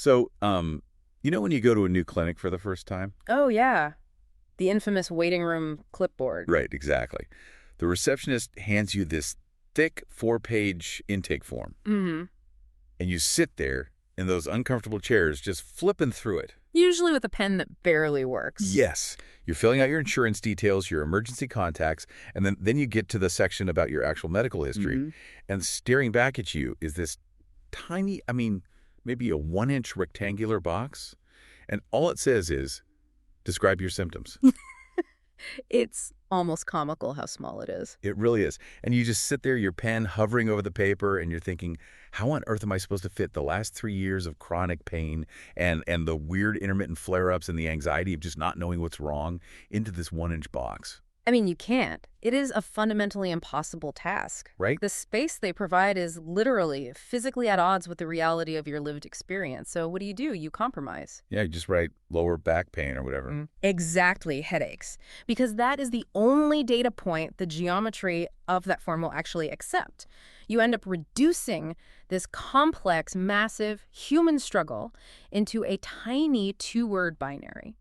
So, when you go to a new clinic for the first time? Oh, yeah. The infamous waiting room clipboard. Right, exactly. The receptionist hands you this thick 4-page intake form, Mm-hmm. and you sit there in those uncomfortable chairs just flipping through it. Usually with a pen that barely works. Yes. You're filling out your insurance details, your emergency contacts, and then you get to the section about your actual medical history. And staring back at you is this tiny, maybe a 1-inch rectangular box. And all it says is, describe your symptoms. It's almost comical how small it is. It really is. And you just sit there, your pen hovering over the paper, and you're thinking, how on earth am I supposed to fit the last 3 years of chronic pain and the weird intermittent flare-ups and the anxiety of just not knowing what's wrong into this 1-inch box? I mean, you can't. It is a fundamentally impossible task. Right? The space they provide is literally physically at odds with the reality of your lived experience. So what do? You compromise. Yeah, you just write lower back pain or whatever. Exactly, headaches. Because that is the only data point the geometry of that form will actually accept. You end up reducing this complex, massive human struggle into a tiny 2-word binary.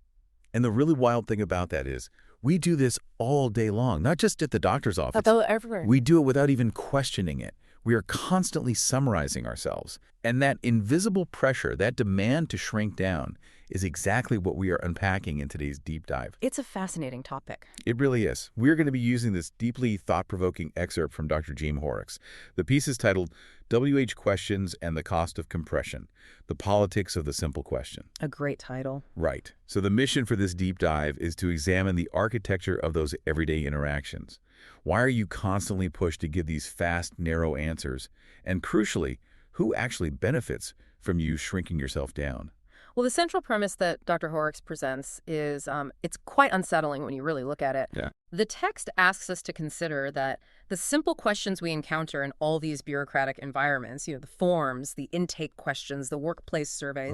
And the really wild thing about that is we do this all day long, not just at the doctor's office. Everywhere. We do it without even questioning it. We are constantly summarizing ourselves. And that invisible pressure, that demand to shrink down, is exactly what we are unpacking in today's deep dive. It's a fascinating topic. It really is. We're going to be using this deeply thought-provoking excerpt from Dr. Jaime Hoerricks. The piece is titled WH Questions and the Cost of Compression, The Politics of the Simple Question. A great title. Right. So the mission for this deep dive is to examine the architecture of those everyday interactions. Why are you constantly pushed to give these fast, narrow answers? And crucially, who actually benefits from you shrinking yourself down? Well, the central premise that Dr. Hoerricks presents is it's quite unsettling when you really look at it. Yeah. The text asks us to consider that the simple questions we encounter in all these bureaucratic environments, the forms, the intake questions, the workplace surveys,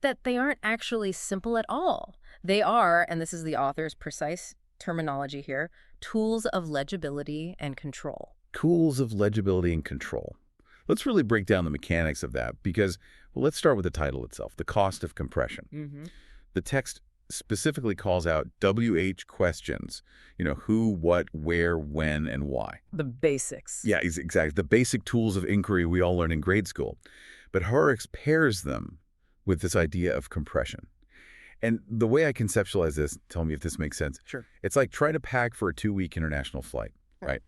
that they aren't actually simple at all. They are, and this is the author's precise terminology here, tools of legibility and control. Tools of legibility and control. Let's really break down the mechanics of that because, well, let's start with the title itself, The Cost of Compression. The text specifically calls out WH questions, who, what, where, when, and why. The basics. Yeah, exactly. The basic tools of inquiry we all learn in grade school. But Hoerricks pairs them with this idea of compression. And the way I conceptualize this, tell me if this makes sense. Sure. It's like trying to pack for a 2-week international flight, right?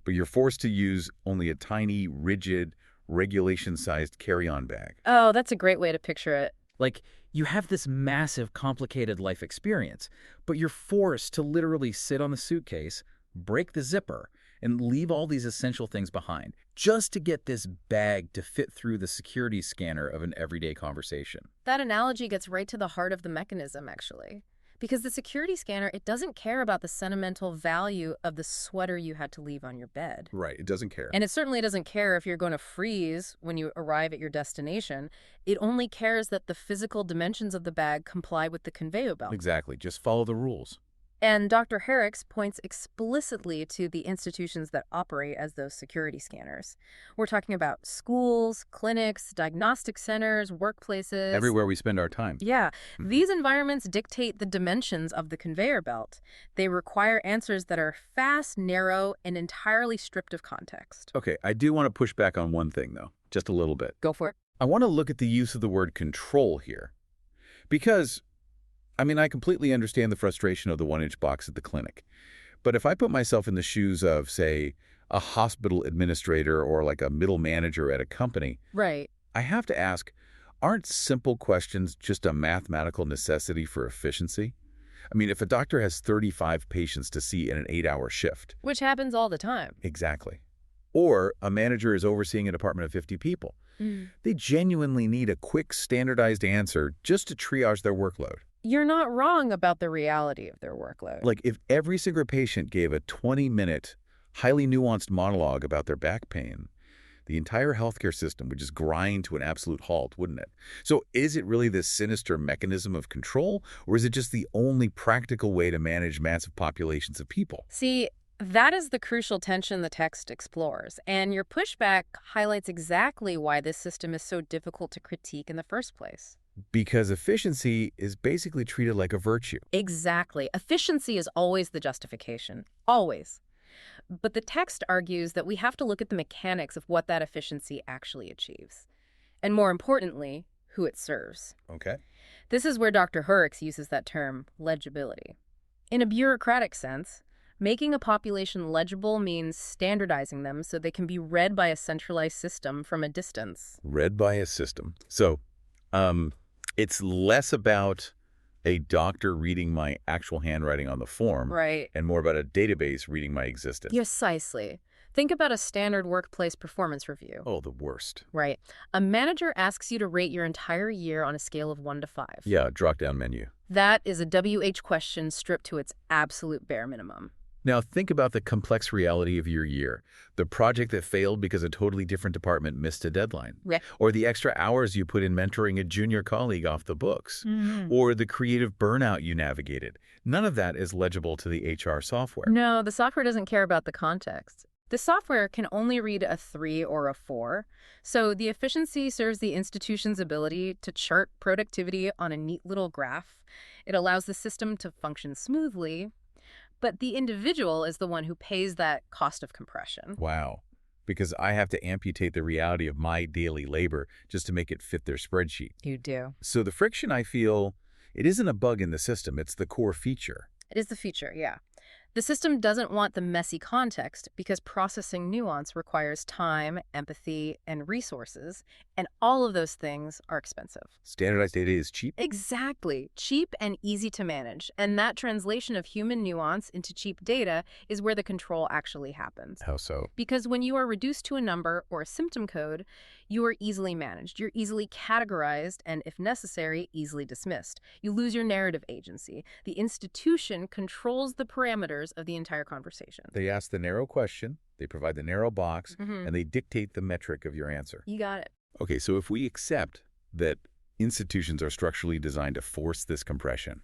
But you're forced to use only a tiny, rigid, regulation-sized carry-on bag. Oh, that's a great way to picture it. Like, you have this massive, complicated life experience, but you're forced to literally sit on the suitcase, break the zipper, and leave all these essential things behind just to get this bag to fit through the security scanner of an everyday conversation. That analogy gets right to the heart of the mechanism, actually. Because the security scanner, it doesn't care about the sentimental value of the sweater you had to leave on your bed. Right, it doesn't care. And it certainly doesn't care if you're going to freeze when you arrive at your destination. It only cares that the physical dimensions of the bag comply with the conveyor belt. Exactly, just follow the rules. And Dr. Hoerricks points explicitly to the institutions that operate as those security scanners. We're talking about schools, clinics, diagnostic centers, workplaces. Everywhere we spend our time. Yeah. These environments dictate the dimensions of the conveyor belt. They require answers that are fast, narrow, and entirely stripped of context. Okay, I do want to push back on one thing, though, just a little bit. Go for it. I want to look at the use of the word control here. Because I completely understand the frustration of the 1-inch box at the clinic. But if I put myself in the shoes of, say, a hospital administrator or like a middle manager at a company, Right. I have to ask, aren't simple questions just a mathematical necessity for efficiency? If a doctor has 35 patients to see in an 8-hour shift. Which happens all the time. Exactly. Or a manager is overseeing a department of 50 people. They genuinely need a quick, standardized answer just to triage their workload. You're not wrong about the reality of their workload. Like if every single patient gave a 20-minute, highly nuanced monologue about their back pain, the entire healthcare system would just grind to an absolute halt, wouldn't it? So is it really this sinister mechanism of control, or is it just the only practical way to manage massive populations of people? See, That is the crucial tension the text explores, and your pushback highlights exactly why this system is so difficult to critique in the first place. Because efficiency is basically treated like a virtue. Exactly. Efficiency is always the justification. Always. But the text argues that we have to look at the mechanics of what that efficiency actually achieves. And more importantly, who it serves. Okay. This is where Dr. Hoerricks uses that term, legibility. In a bureaucratic sense, making a population legible means standardizing them so they can be read by a centralized system from a distance. Read by a system. So, it's less about a doctor reading my actual handwriting on the form. Right. And more about a database reading my existence. Precisely. Think about a standard workplace performance review. Oh, the worst. Right. A manager asks you to rate your entire year on a scale of 1 to 5. Yeah, drop-down menu. That is a WH question stripped to its absolute bare minimum. Now, think about the complex reality of your year. The project that failed because a totally different department missed a deadline. Yeah. Or the extra hours you put in mentoring a junior colleague off the books. Or the creative burnout you navigated. None of that is legible to the HR software. No, the software doesn't care about the context. The software can only read a 3 or a 4, so the efficiency serves the institution's ability to chart productivity on a neat little graph. It allows the system to function smoothly, but the individual is the one who pays that cost of compression. Wow. Because I have to amputate the reality of my daily labor just to make it fit their spreadsheet. You do. So the friction, I feel, it isn't a bug in the system, it's the core feature. It is the feature, yeah. The system doesn't want the messy context because processing nuance requires time, empathy, and resources, and all of those things are expensive. Standardized data is cheap? Exactly. Cheap and easy to manage. And that translation of human nuance into cheap data is where the control actually happens. How so? Because when you are reduced to a number or a symptom code, you are easily managed. You're easily categorized and, if necessary, easily dismissed. You lose your narrative agency. The institution controls the parameters of the entire conversation. They ask the narrow question, they provide the narrow box, and they dictate the metric of your answer. You got it. Okay, so if we accept that institutions are structurally designed to force this compression,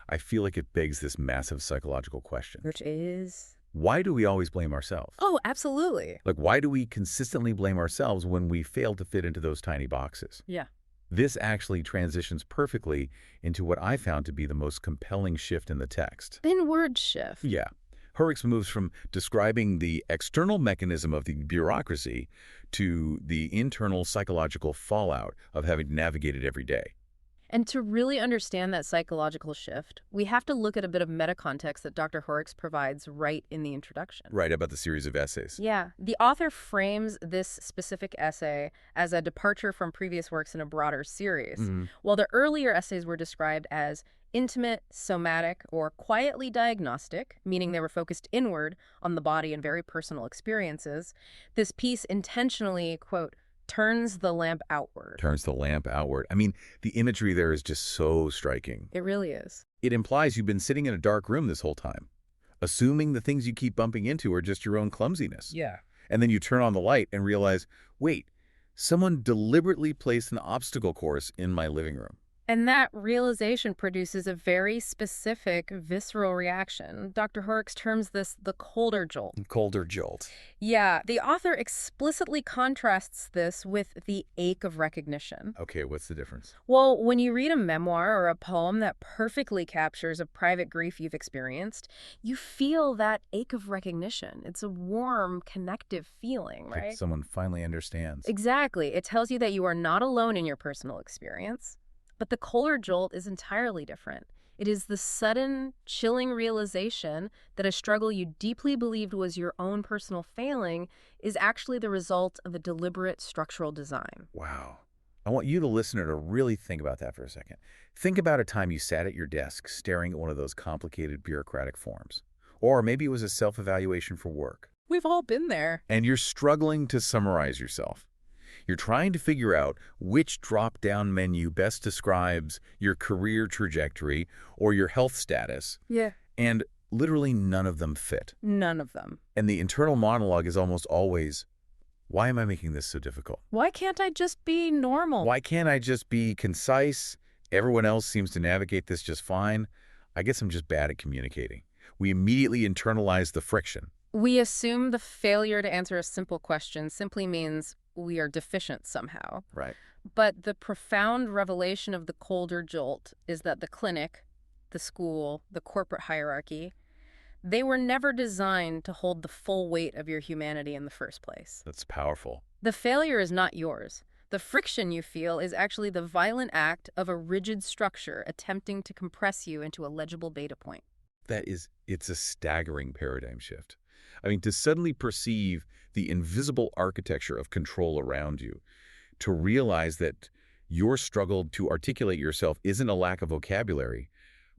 I feel like it begs this massive psychological question. Which is? Why do we always blame ourselves? Oh, absolutely. Like, why do we consistently blame ourselves when we fail to fit into those tiny boxes? Yeah. This actually transitions perfectly into what I found to be the most compelling shift in the text. Inward shift. Yeah. Hoerricks moves from describing the external mechanism of the bureaucracy to the internal psychological fallout of having to navigate it every day. And to really understand that psychological shift, we have to look at a bit of meta-context that Dr. Hoerricks provides right in the introduction. Right, about the series of essays. Yeah. The author frames this specific essay as a departure from previous works in a broader series. While the earlier essays were described as intimate, somatic, or quietly diagnostic, meaning they were focused inward on the body and very personal experiences, this piece intentionally, quote, turns the lamp outward. Turns the lamp outward. I mean, the imagery there is just so striking. It really is. It implies you've been sitting in a dark room this whole time, assuming the things you keep bumping into are just your own clumsiness. Yeah. And then you turn on the light and realize, wait, someone deliberately placed an obstacle course in my living room. And that realization produces a very specific visceral reaction. Dr. Hoerricks terms this the colder jolt. Colder jolt. Yeah, the author explicitly contrasts this with the ache of recognition. Okay, what's the difference? Well, when you read a memoir or a poem that perfectly captures a private grief you've experienced, you feel that ache of recognition. It's a warm, connective feeling, right? Like someone finally understands. Exactly. It tells you that you are not alone in your personal experience. But the colder jolt is entirely different. It is the sudden, chilling realization that a struggle you deeply believed was your own personal failing is actually the result of a deliberate structural design. Wow. I want you, the listener, to really think about that for a second. Think about a time you sat at your desk staring at one of those complicated bureaucratic forms. Or maybe it was a self-evaluation for work. We've all been there. And you're struggling to summarize yourself. You're trying to figure out which drop-down menu best describes your career trajectory or your health status. Yeah. And literally none of them fit. None of them. And the internal monologue is almost always, why am I making this so difficult? Why can't I just be normal? Why can't I just be concise? Everyone else seems to navigate this just fine. I guess I'm just bad at communicating. We immediately internalize the friction. We assume the failure to answer a simple question simply means we are deficient somehow. Right. But the profound revelation of the colder jolt is that the clinic, the school, the corporate hierarchy, they were never designed to hold the full weight of your humanity in the first place. That's powerful. The failure is not yours. The friction you feel is actually the violent act of a rigid structure attempting to compress you into a legible data point. It's a staggering paradigm shift. I mean, to suddenly perceive the invisible architecture of control around you, to realize that your struggle to articulate yourself isn't a lack of vocabulary,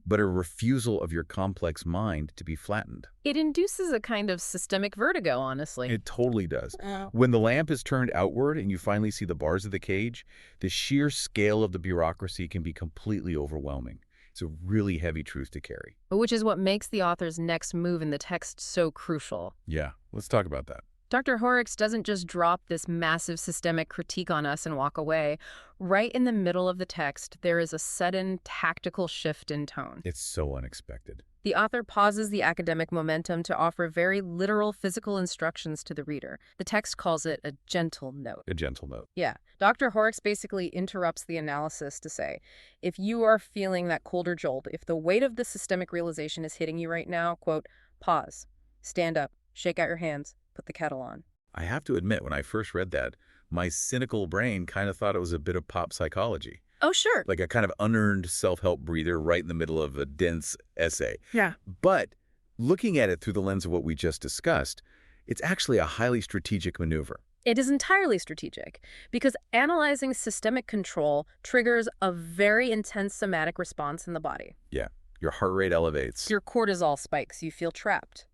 but a refusal of your complex mind to be flattened. It induces a kind of systemic vertigo, honestly. It totally does. When the lamp is turned outward and you finally see the bars of the cage, the sheer scale of the bureaucracy can be completely overwhelming. It's a really heavy truth to carry. Which is what makes the author's next move in the text so crucial. Yeah, let's talk about that. Dr. Hoerricks doesn't just drop this massive systemic critique on us and walk away. Right in the middle of the text, there is a sudden tactical shift in tone. It's so unexpected. The author pauses the academic momentum to offer very literal physical instructions to the reader. The text calls it a gentle note. A gentle note. Yeah. Dr. Hoerricks basically interrupts the analysis to say, if you are feeling that colder jolt, if the weight of the systemic realization is hitting you right now, quote, pause, stand up, shake out your hands, put the kettle on. I have to admit, when I first read that, my cynical brain kind of thought it was a bit of pop psychology. Oh, sure. Like a kind of unearned self-help breather right in the middle of a dense essay. Yeah. But looking at it through the lens of what we just discussed, it's actually a highly strategic maneuver. It is entirely strategic because analyzing systemic control triggers a very intense somatic response in the body. Yeah. Your heart rate elevates. Your cortisol spikes. You feel trapped.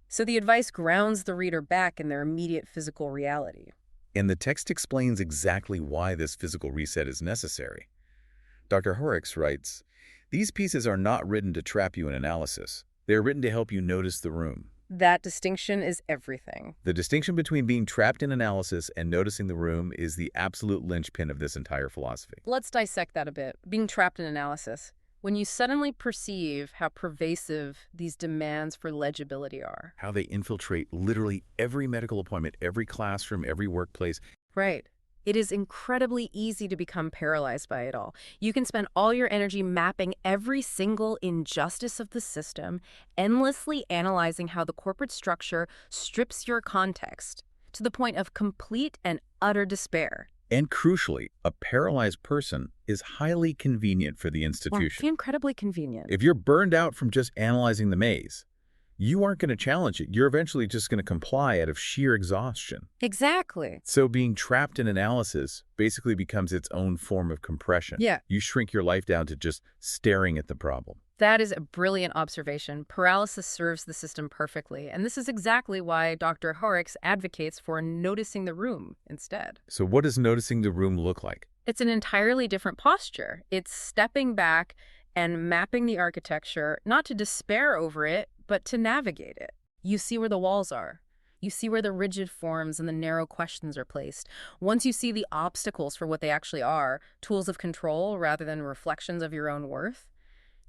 So the advice grounds the reader back in their immediate physical reality. And the text explains exactly why this physical reset is necessary. Dr. Hoerricks writes, "These pieces are not written to trap you in analysis. They are written to help you notice the room." That distinction is everything. The distinction between being trapped in analysis and noticing the room is the absolute linchpin of this entire philosophy. Let's dissect that a bit. Being trapped in analysis. When you suddenly perceive how pervasive these demands for legibility are. How they infiltrate literally every medical appointment, every classroom, every workplace. Right. It is incredibly easy to become paralyzed by it all. You can spend all your energy mapping every single injustice of the system, endlessly analyzing how the corporate structure strips your context to the point of complete and utter despair. And crucially, a paralyzed person is highly convenient for the institution. Well, incredibly convenient. If you're burned out from just analyzing the maze, you aren't going to challenge it. You're eventually just going to comply out of sheer exhaustion. Exactly. So being trapped in analysis basically becomes its own form of compression. Yeah. You shrink your life down to just staring at the problem. That is a brilliant observation. Paralysis serves the system perfectly, and this is exactly why Dr. Hoerricks advocates for noticing the room instead. So what does noticing the room look like? It's an entirely different posture. It's stepping back and mapping the architecture, not to despair over it, but to navigate it. You see where the walls are. You see where the rigid forms and the narrow questions are placed. Once you see the obstacles for what they actually are, tools of control rather than reflections of your own worth,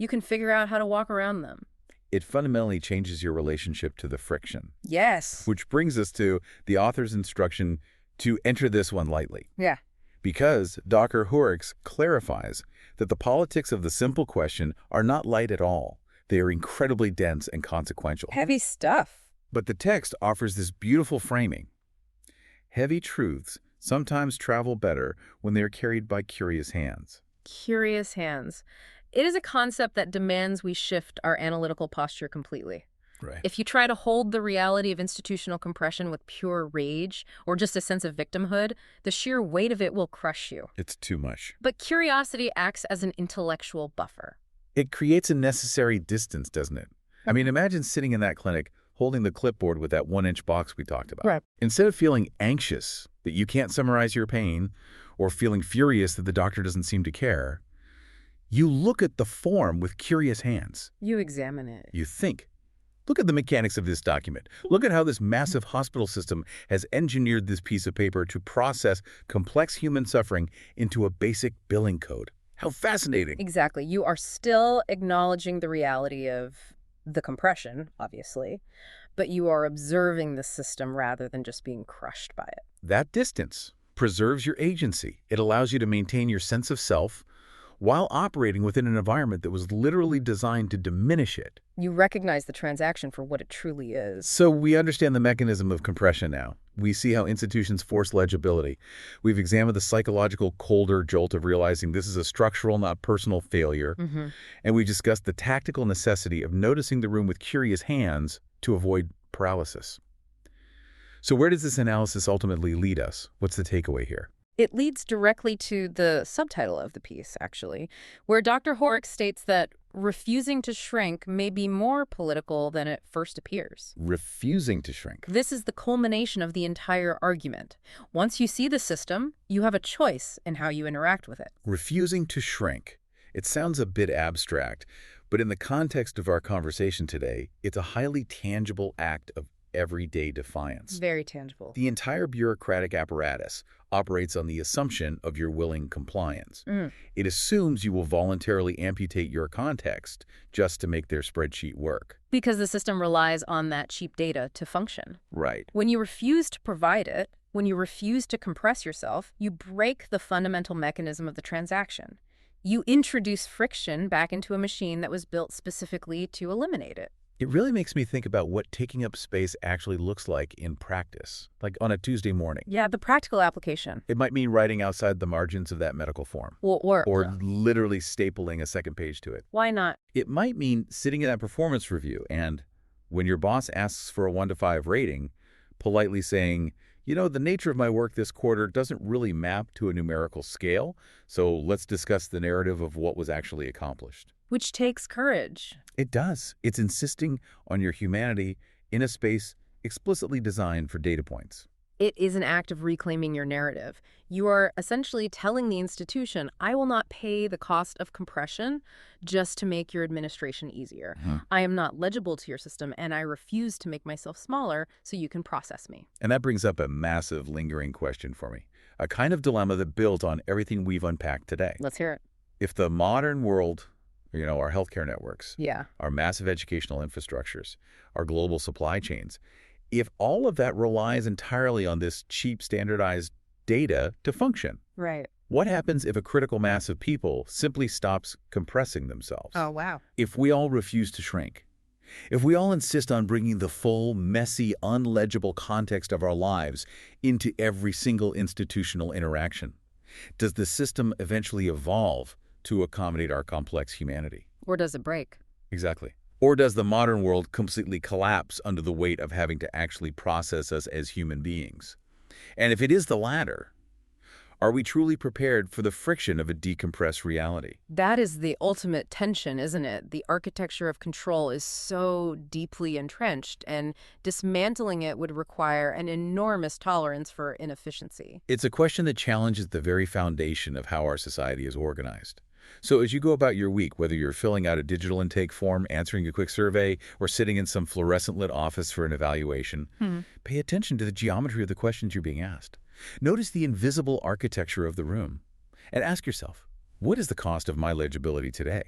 you can figure out how to walk around them. It fundamentally changes your relationship to the friction. Yes. Which brings us to the author's instruction to enter this one lightly. Yeah. Because Dr. Hoerricks clarifies that the politics of the simple question are not light at all. They are incredibly dense and consequential. Heavy stuff. But the text offers this beautiful framing. Heavy truths sometimes travel better when they are carried by curious hands. Curious hands. It is a concept that demands we shift our analytical posture completely. Right. If you try to hold the reality of institutional compression with pure rage or just a sense of victimhood, the sheer weight of it will crush you. It's too much. But curiosity acts as an intellectual buffer. It creates a necessary distance, doesn't it? I mean, imagine sitting in that clinic holding the clipboard with that 1-inch box we talked about. Right. Instead of feeling anxious that you can't summarize your pain or feeling furious that the doctor doesn't seem to care, you look at the form with curious hands. You examine it. You think. Look at the mechanics of this document. Look at how this massive hospital system has engineered this piece of paper to process complex human suffering into a basic billing code. How fascinating. Exactly. You are still acknowledging the reality of the compression, obviously, but you are observing the system rather than just being crushed by it. That distance preserves your agency. It allows you to maintain your sense of self while operating within an environment that was literally designed to diminish it. You recognize the transaction for what it truly is. So we understand the mechanism of compression now. We see how institutions force legibility. We've examined the psychological colder jolt of realizing this is a structural, not personal failure. And we discussed the tactical necessity of noticing the room with curious hands to avoid paralysis. So where does this analysis ultimately lead us? What's the takeaway here? It leads directly to the subtitle of the piece, actually, where Dr. Hoerricks states that refusing to shrink may be more political than it first appears. Refusing to shrink. This is the culmination of the entire argument. Once you see the system, you have a choice in how you interact with it. Refusing to shrink. It sounds a bit abstract, but in the context of our conversation today, it's a highly tangible act of everyday defiance. Very tangible. The entire bureaucratic apparatus operates on the assumption of your willing compliance. It assumes you will voluntarily amputate your context just to make their spreadsheet work. Because the system relies on that cheap data to function. Right. When you refuse to provide it, when you refuse to compress yourself, you break the fundamental mechanism of the transaction. You introduce friction back into a machine that was built specifically to eliminate it. It really makes me think about what taking up space actually looks like in practice, like on a Tuesday morning. Yeah, the practical application. It might mean writing outside the margins of that medical form. Or literally stapling a second page to it. Why not? It might mean sitting in that performance review and, when your boss asks for a 1 to 5 rating, politely saying, you know, the nature of my work this quarter doesn't really map to a numerical scale, so let's discuss the narrative of what was actually accomplished. Which takes courage. It does. It's insisting on your humanity in a space explicitly designed for data points. It is an act of reclaiming your narrative. You are essentially telling the institution, I will not pay the cost of compression just to make your administration easier. I am not legible to your system, and I refuse to make myself smaller so you can process me. And that brings up a massive lingering question for me, a kind of dilemma that builds on everything we've unpacked today. Let's hear it. If the modern world, you know, our healthcare networks, Yeah. our massive educational infrastructures, our global supply chains, if all of that relies entirely on this cheap, standardized data to function, Right. what happens if a critical mass of people simply stops compressing themselves? Oh, wow. If we all refuse to shrink, if we all insist on bringing the full, messy, unlegible context of our lives into every single institutional interaction, does the system eventually evolve to accommodate our complex humanity? Or does it break? Exactly. Or does the modern world completely collapse under the weight of having to actually process us as human beings? And if it is the latter, are we truly prepared for the friction of a decompressed reality? That is the ultimate tension, isn't it? The architecture of control is so deeply entrenched, and dismantling it would require an enormous tolerance for inefficiency. It's a question that challenges the very foundation of how our society is organized. So as you go about your week, whether you're filling out a digital intake form, answering a quick survey, or sitting in some fluorescent-lit office for an evaluation, pay attention to the geometry of the questions you're being asked. Notice the invisible architecture of the room. And ask yourself, what is the cost of my legibility today?